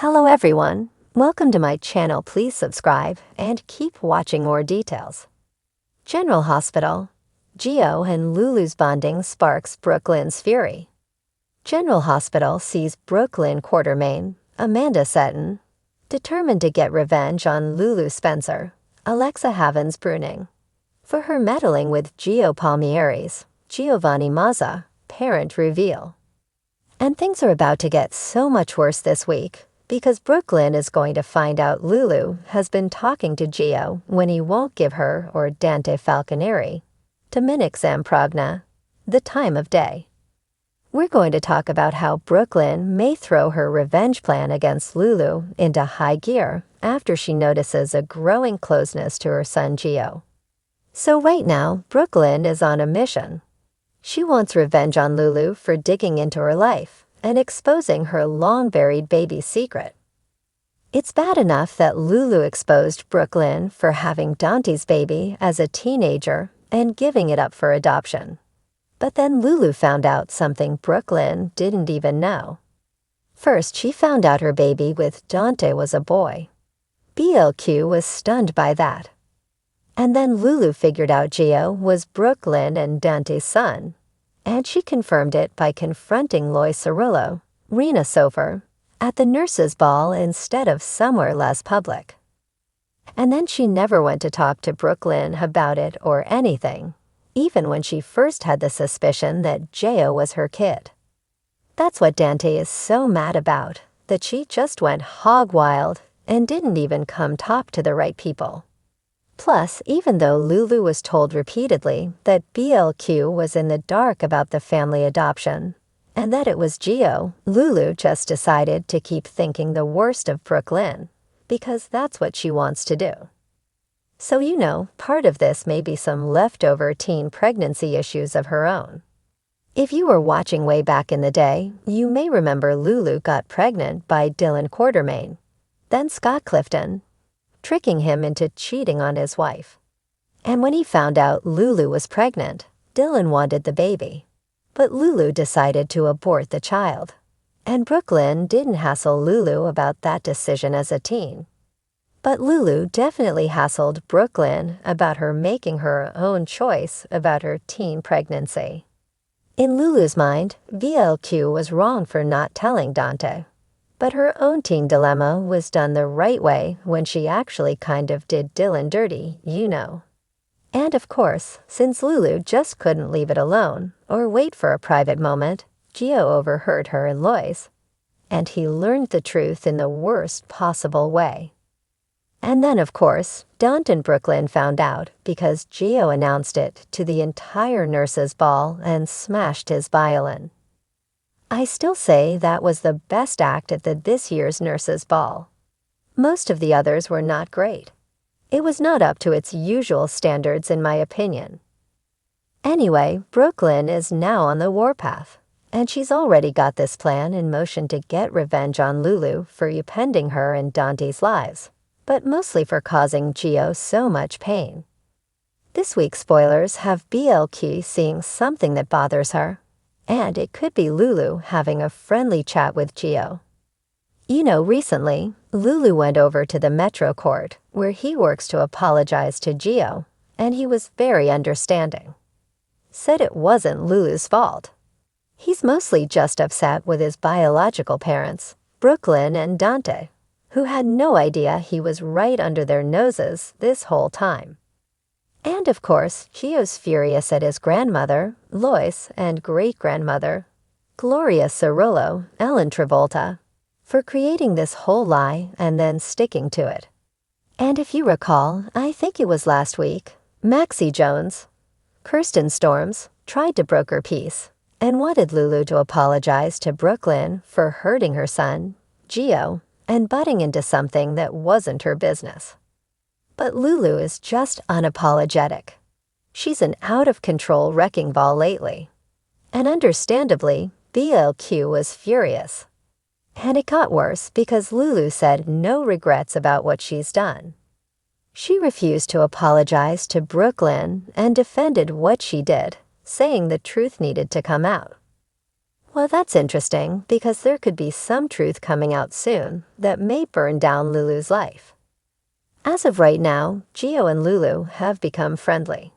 Hello everyone, welcome to my channel. Please subscribe and keep watching more details. General Hospital. Gio and Lulu's bonding sparks Brook Lynn's fury. General Hospital sees Brook Lynn Quartermain, Amanda Seton, determined to get revenge on Lulu Spencer, Alexa Havens Bruning, for her meddling with Gio Palmieri's Giovanni Mazza, parent reveal. And things are about to get so much worse this week, because Brook Lynn is going to find out Lulu has been talking to Gio when he won't give her or Dante Falconeri, Dominic Zamprogna, the time of day. We're going to talk about how Brook Lynn may throw her revenge plan against Lulu into high gear after she notices a growing closeness to her son Gio. So right now, Brook Lynn is on a mission. She wants revenge on Lulu for digging into her life and exposing her long-buried baby's secret. It's bad enough that Lulu exposed Brook Lynn for having Dante's baby as a teenager and giving it up for adoption. But then Lulu found out something Brook Lynn didn't even know. First, she found out her baby with Dante was a boy. BLQ was stunned by that. And then Lulu figured out Gio was Brook Lynn and Dante's son. And she confirmed it by confronting Lois Cirillo, Rena Sofer, at the nurses' ball instead of somewhere less public. And then she never went to talk to Brook Lynn about it or anything, even when she first had the suspicion that Gio was her kid. That's what Dante is so mad about, that she just went hog wild and didn't even come talk to the right people. Plus, even though Lulu was told repeatedly that BLQ was in the dark about the family adoption, and that it was Gio, Lulu just decided to keep thinking the worst of Brook Lynn, because that's what she wants to do. So part of this may be some leftover teen pregnancy issues of her own. If you were watching way back in the day, you may remember Lulu got pregnant by Dylan Quartermain, then Scott Clifton, tricking him into cheating on his wife. And when he found out Lulu was pregnant, Dylan wanted the baby. But Lulu decided to abort the child. And Brook Lynn didn't hassle Lulu about that decision as a teen. But Lulu definitely hassled Brook Lynn about her making her own choice about her teen pregnancy. In Lulu's mind, VLQ was wrong for not telling Dante. But her own teen dilemma was done the right way when she actually kind of did Dylan dirty, And of course, since Lulu just couldn't leave it alone or wait for a private moment, Gio overheard her and Lois, and he learned the truth in the worst possible way. And then, of course, Dante and Brook Lynn found out because Gio announced it to the entire nurses' ball and smashed his violin. I still say that was the best act at this year's nurses' ball. Most of the others were not great. It was not up to its usual standards in my opinion. Anyway, Brook Lynn is now on the warpath, and she's already got this plan in motion to get revenge on Lulu for upending her and Dante's lives, but mostly for causing Gio so much pain. This week's spoilers have BLQ seeing something that bothers her. And it could be Lulu having a friendly chat with Gio. Recently, Lulu went over to the Metro Court, where he works to apologize to Gio, and he was very understanding. Said it wasn't Lulu's fault. He's mostly just upset with his biological parents, Brook Lynn and Dante, who had no idea he was right under their noses this whole time. And of course, Gio's furious at his grandmother, Lois, and great-grandmother, Gloria Cirillo, Ellen Travolta, for creating this whole lie and then sticking to it. And if you recall, I think it was last week, Maxie Jones, Kirsten Storms, tried to broker peace and wanted Lulu to apologize to Brook Lynn for hurting her son, Gio, and butting into something that wasn't her business. But Lulu is just unapologetic. She's an out-of-control wrecking ball lately. And understandably, BLQ was furious. And it got worse because Lulu said no regrets about what she's done. She refused to apologize to Brook Lynn and defended what she did, saying the truth needed to come out. Well, that's interesting because there could be some truth coming out soon that may burn down Lulu's life. As of right now, Gio and Lulu have become friendly.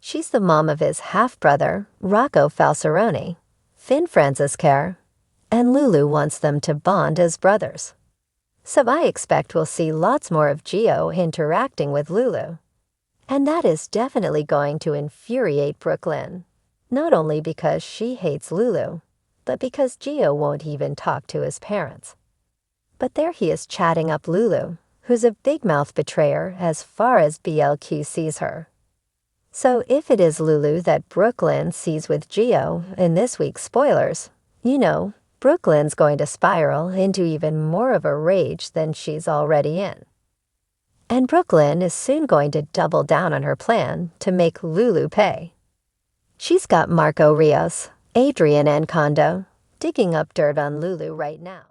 She's the mom of his half-brother, Rocco Falseroni, Finn Francis Care, and Lulu wants them to bond as brothers. So I expect we'll see lots more of Gio interacting with Lulu. And that is definitely going to infuriate Brook Lynn, not only because she hates Lulu, but because Gio won't even talk to his parents. But there he is chatting up Lulu, who's a big-mouth betrayer as far as BLQ sees her. So if it is Lulu that Brook Lynn sees with Gio in this week's spoilers, Brook Lynn's going to spiral into even more of a rage than she's already in. And Brook Lynn is soon going to double down on her plan to make Lulu pay. She's got Marco Rios, Adrian Ancondo, digging up dirt on Lulu right now.